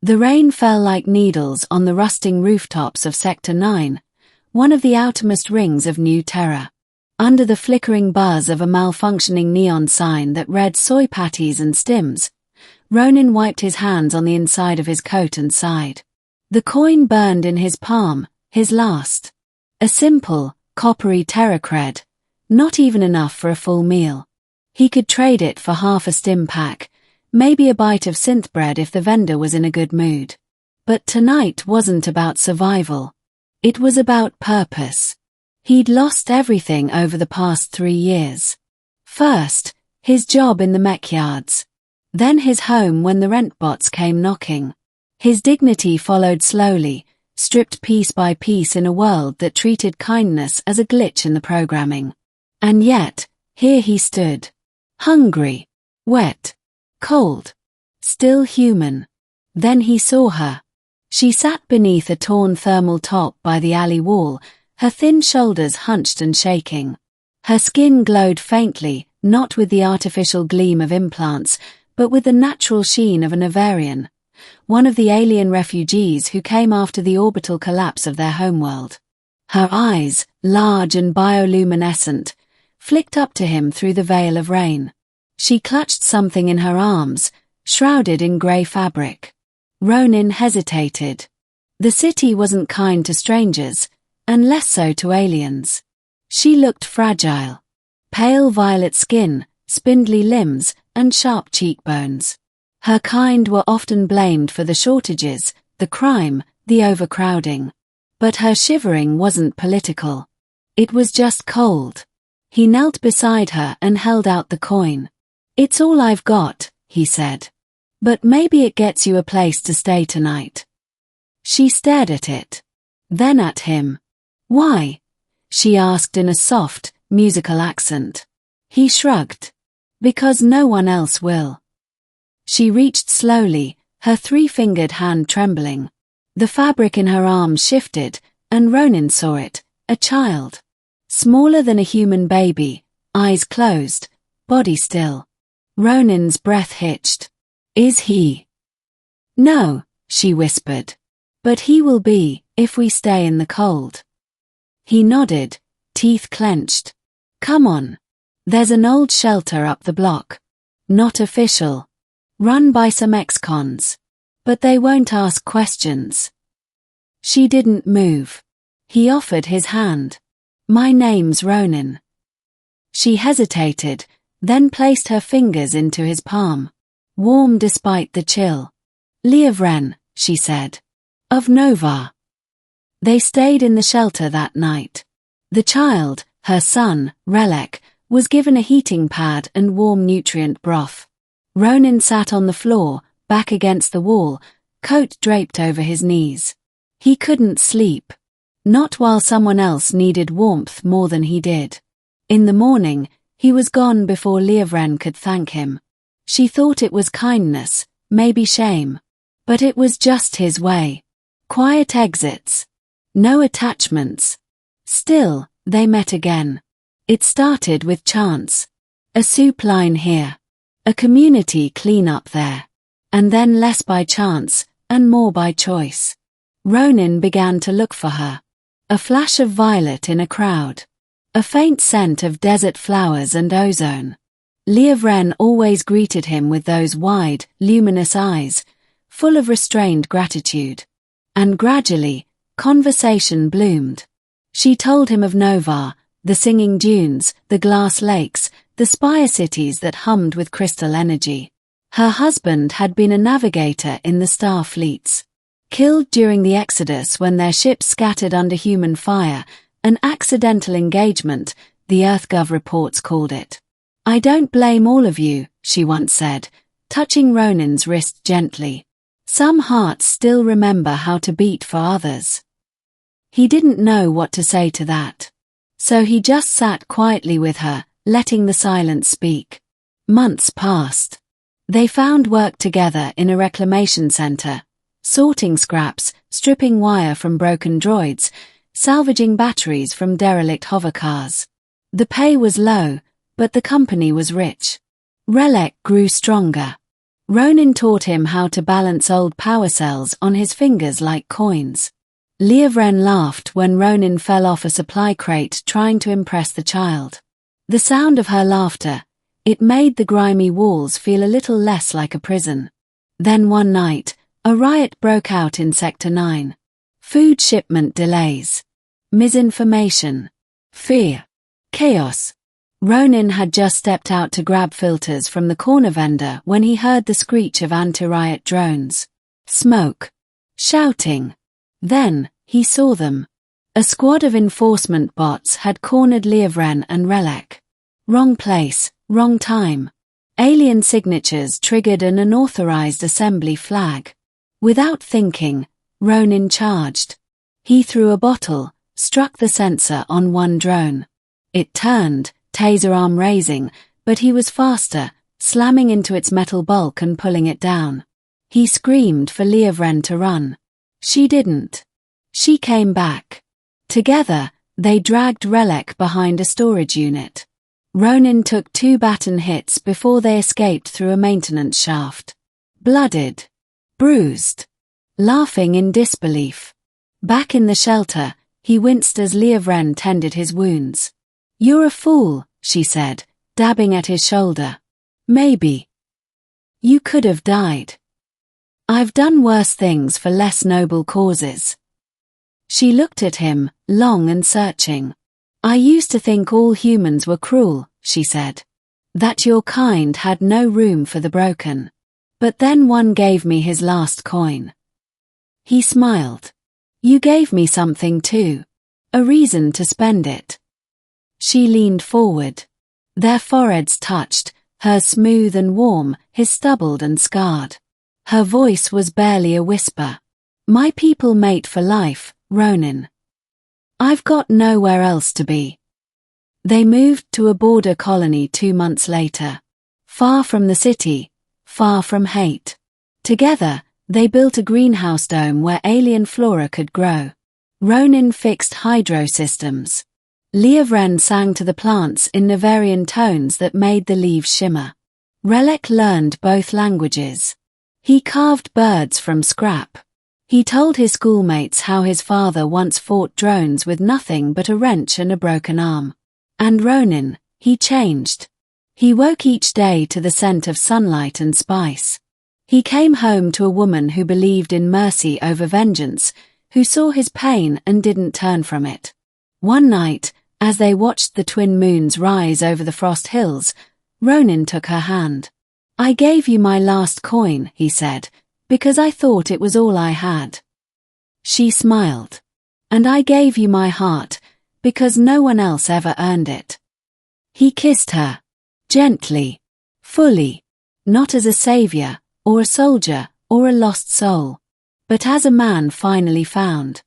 The rain fell like needles on the rusting rooftops of Sector 9, one of the outermost rings of New Terror. Under the flickering buzz of a malfunctioning neon sign that read soy patties and stims, Ronan wiped his hands on the inside of his coat and sighed. The coin burned in his palm, his last. A simple, coppery terror cred, not even enough for a full meal. He could trade it for half a stim pack, maybe a bite of synth bread if the vendor was in a good mood. But tonight wasn't about survival. It was about purpose. He'd lost everything over the past 3 years. First, his job in the mech yards. Then his home when the rent bots came knocking. His dignity followed slowly, stripped piece by piece in a world that treated kindness as a glitch in the programming. And yet, here he stood. Hungry. Wet. Cold. Still human. Then he saw her. She sat beneath a torn thermal top by the alley wall, her thin shoulders hunched and shaking. Her skin glowed faintly, not with the artificial gleam of implants, but with the natural sheen of an Lia'vren, one of the alien refugees who came after the orbital collapse of their homeworld. Her eyes, large and bioluminescent, flicked up to him through the veil of rain. She clutched something in her arms, shrouded in grey fabric. Ronan hesitated. The city wasn't kind to strangers, and less so to aliens. She looked fragile. Pale violet skin, spindly limbs, and sharp cheekbones. Her kind were often blamed for the shortages, the crime, the overcrowding. But her shivering wasn't political. It was just cold. He knelt beside her and held out the coin. "It's all I've got," he said. "But maybe it gets you a place to stay tonight." She stared at it. Then at him. "Why?" she asked in a soft, musical accent. He shrugged. "Because no one else will." She reached slowly, her 3-fingered hand trembling. The fabric in her arms shifted, and Ronan saw it, a child. Smaller than a human baby, eyes closed, body still. Ronan's breath hitched. "Is he?" "No," she whispered. "But he will be, if we stay in the cold." He nodded, teeth clenched. "Come on. There's an old shelter up the block. Not official. Run by some ex-cons. But they won't ask questions." She didn't move. He offered his hand. "My name's Ronan." She hesitated, then placed her fingers into his palm. Warm despite the chill. "Lia'vren," she said. "Of Nova." They stayed in the shelter that night. The child, her son, Relek, was given a heating pad and warm nutrient broth. Ronan sat on the floor, back against the wall, coat draped over his knees. He couldn't sleep. Not while someone else needed warmth more than he did. In the morning, he was gone before Lia'vren could thank him. She thought it was kindness, maybe shame. But it was just his way. Quiet exits. No attachments. Still, they met again. It started with chance. A soup line here. A community clean-up there. And then less by chance, and more by choice. Ronan began to look for her. A flash of violet in a crowd. A faint scent of desert flowers and ozone. Lia'vren always greeted him with those wide, luminous eyes, full of restrained gratitude. And gradually, conversation bloomed. She told him of Nova, the singing dunes, the glass lakes, the spire cities that hummed with crystal energy. Her husband had been a navigator in the star fleets. Killed during the Exodus when their ships scattered under human fire, an accidental engagement, the EarthGov reports called it. "I don't blame all of you," she once said, touching Ronan's wrist gently. "Some hearts still remember how to beat for others." He didn't know what to say to that. So he just sat quietly with her, letting the silence speak. Months passed. They found work together in a reclamation center, sorting scraps, stripping wire from broken droids, salvaging batteries from derelict hovercars. The pay was low, but the company was rich. Relek grew stronger. Ronin taught him how to balance old power cells on his fingers like coins. Lia'vren laughed when Ronin fell off a supply crate trying to impress the child. The sound of her laughter, it made the grimy walls feel a little less like a prison. Then one night, a riot broke out in Sector 9. Food shipment delays. Misinformation. Fear. Chaos. Ronin had just stepped out to grab filters from the corner vendor when he heard the screech of anti-riot drones. Smoke. Shouting. Then, he saw them. A squad of enforcement bots had cornered Lia'vren and Relek. Wrong place, wrong time. Alien signatures triggered an unauthorized assembly flag. Without thinking, Ronin charged. He threw a bottle, struck the sensor on one drone. It turned, taser arm raising, but he was faster, slamming into its metal bulk and pulling it down. He screamed for Lia'vren to run. She didn't. She came back. Together, they dragged Relek behind a storage unit. Ronin took 2 baton hits before they escaped through a maintenance shaft. Blooded. Bruised. Laughing in disbelief. Back in the shelter, he winced as Lia'vren tended his wounds. "You're a fool," she said, dabbing at his shoulder. "Maybe. You could have died. I've done worse things for less noble causes." She looked at him, long and searching. "I used to think all humans were cruel," she said. "That your kind had no room for the broken. But then one gave me his last coin." He smiled. "You gave me something too. A reason to spend it." She leaned forward. Their foreheads touched, hers smooth and warm, his stubbled and scarred. Her voice was barely a whisper. "My people mate for life, Ronin. I've got nowhere else to be." They moved to a border colony 2 months later. Far from the city, far from hate. Together, they built a greenhouse dome where alien flora could grow. Ronin fixed hydro systems. Lia'vren sang to the plants in Navarian tones that made the leaves shimmer. Relek learned both languages. He carved birds from scrap. He told his schoolmates how his father once fought drones with nothing but a wrench and a broken arm. And Ronin, he changed. He woke each day to the scent of sunlight and spice. He came home to a woman who believed in mercy over vengeance, who saw his pain and didn't turn from it. One night, as they watched the twin moons rise over the frost hills, Ronin took her hand. "I gave you my last coin," he said, "because I thought it was all I had." She smiled. "And I gave you my heart, because no one else ever earned it." He kissed her. Gently. Fully. Not as a savior, or a soldier, or a lost soul. But as a man finally found.